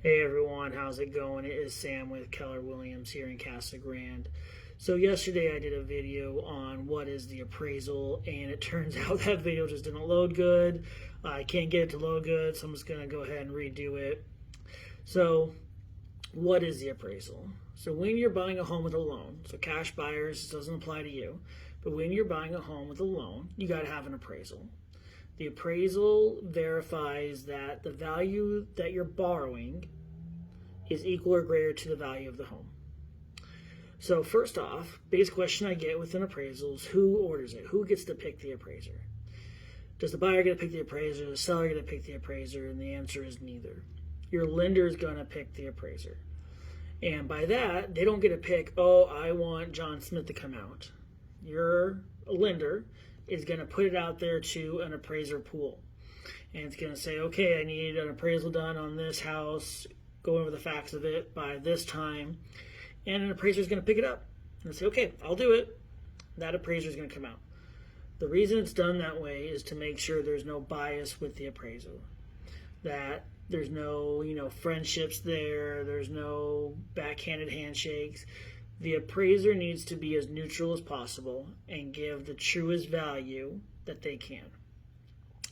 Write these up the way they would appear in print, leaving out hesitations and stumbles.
Hey everyone, how's it going? It is Sam with Keller Williams here in Casa Grande. So yesterday I did a video on what is the appraisal, and it turns out that video just didn't load good. I can't get it to load good, so I'm just going to go ahead and redo it. So what is the appraisal? So when you're buying a home with a loan, so cash buyers, this doesn't apply to you, but when you're buying a home with a loan, you got to have an appraisal. The appraisal verifies that the value that you're borrowing is equal or greater to the value of the home. So first off, biggest question I get with an appraisal is who orders it? Who gets to pick the appraiser? Does the buyer get to pick the appraiser? Does the seller get to pick the appraiser? And the answer is neither. Your lender is going to pick the appraiser. And by that, they don't get to pick, oh, I want John Smith to come out. Your lender is going to put it out there to an appraiser pool. And it's going to say, okay, I need an appraisal done on this house, go over the facts of it by this time. And an appraiser is going to pick it up and say, okay, I'll do it. That appraiser is going to come out. The reason it's done that way is to make sure there's no bias with the appraisal. That there's no, friendships there. There's no backhanded handshakes. The appraiser needs to be as neutral as possible and give the truest value that they can.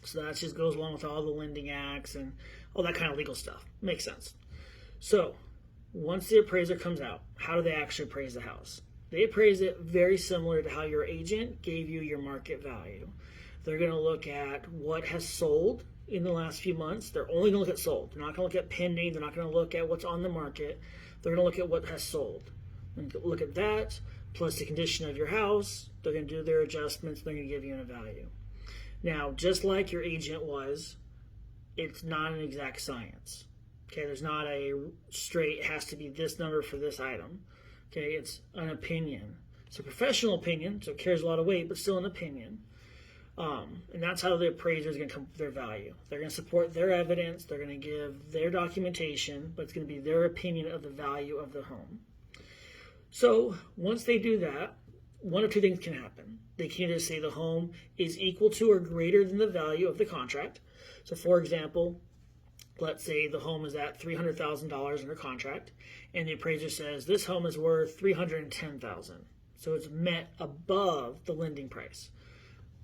So that just goes along with all the lending acts and all that kind of legal stuff. Makes sense. So once the appraiser comes out, how do they actually appraise the house? They appraise it very similar to how your agent gave you your market value. They're going to look at what has sold in the last few months. They're only going to look at sold. They're not going to look at pending. They're not going to look at what's on the market. They're going to look at what has sold. And look at that, plus the condition of your house. They're going to do their adjustments. They're going to give you a value. Now, just like your agent was, it's not an exact science. Okay, there's not a straight, it has to be this number for this item. Okay, it's an opinion. It's a professional opinion, so it carries a lot of weight, but still an opinion. And that's how the appraiser is going to come up with their value. They're going to support their evidence. They're going to give their documentation, but it's going to be their opinion of the value of the home. So once they do that, one of two things can happen. They can either say the home is equal to or greater than the value of the contract. So for example, let's say the home is at $300,000 under contract, and the appraiser says this home is worth $310,000. So it's met above the lending price.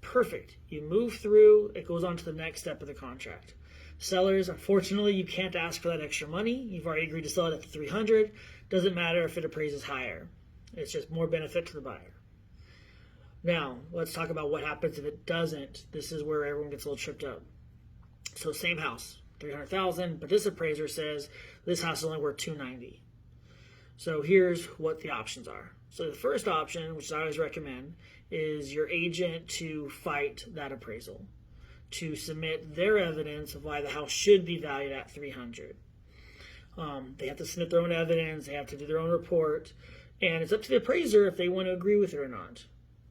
Perfect. You move through, it goes on to the next step of the contract. Sellers, unfortunately, you can't ask for that extra money. You've already agreed to sell it at the $300,000. Doesn't matter if it appraises higher. It's just more benefit to the buyer. Now, let's talk about what happens if it doesn't. This is where everyone gets a little tripped up. So same house, $300,000, but this appraiser says this house is only worth $290,000. So here's what the options are. So the first option, which I always recommend, is your agent to fight that appraisal, to submit their evidence of why the house should be valued at $300,000. They have to submit their own evidence, they have to do their own report, and it's up to the appraiser if they want to agree with it or not.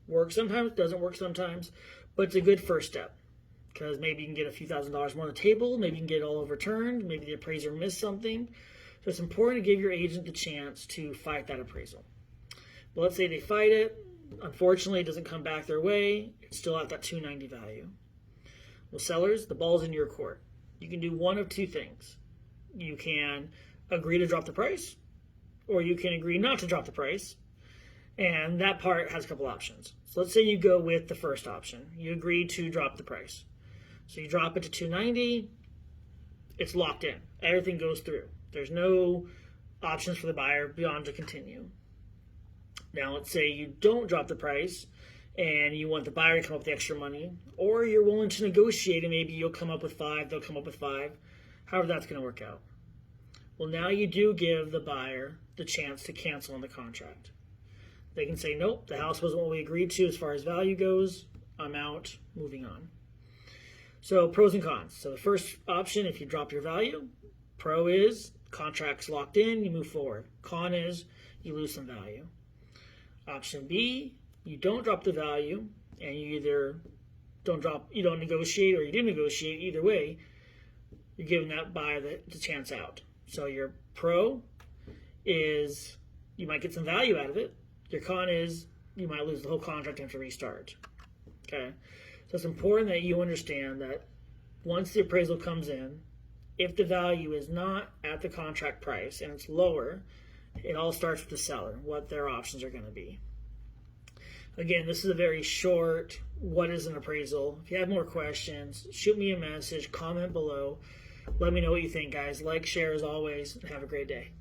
Works sometimes, doesn't work sometimes, but it's a good first step because maybe you can get a few $1,000s more on the table, maybe you can get it all overturned, maybe the appraiser missed something. So it's important to give your agent the chance to fight that appraisal. But let's say they fight it, unfortunately it doesn't come back their way, it's still at that $290,000 value. Well, sellers, the ball's in your court. You can do one of two things. You can agree to drop the price, or you can agree not to drop the price, and that part has a couple options. So let's say you go with the first option. You agree to drop the price. So you drop it to $290,000, it's locked in. Everything goes through. There's no options for the buyer beyond to continue. Now let's say you don't drop the price, and you want the buyer to come up with the extra money, or you're willing to negotiate and maybe you'll come up with $5,000, they'll come up with $5,000. However that's going to work out. Well, now you do give the buyer the chance to cancel on the contract. They can say, nope, the house wasn't what we agreed to as far as value goes. I'm out, moving on. So pros and cons. So the first option, if you drop your value, pro is contract's locked in, you move forward. Con is you lose some value. Option B, you don't drop the value, and you either you don't negotiate or you do negotiate. Either way, you're giving that buyer the chance out. So your pro is you might get some value out of it. Your con is you might lose the whole contract and have to restart. Okay, so it's important that you understand that once the appraisal comes in, If the value is not at the contract price and it's lower, it all starts with the seller, what their options are going to be. Again, this is a very short, what is an appraisal? If you have more questions, shoot me a message, comment below. Let me know what you think, guys. Like, share as always, and have a great day.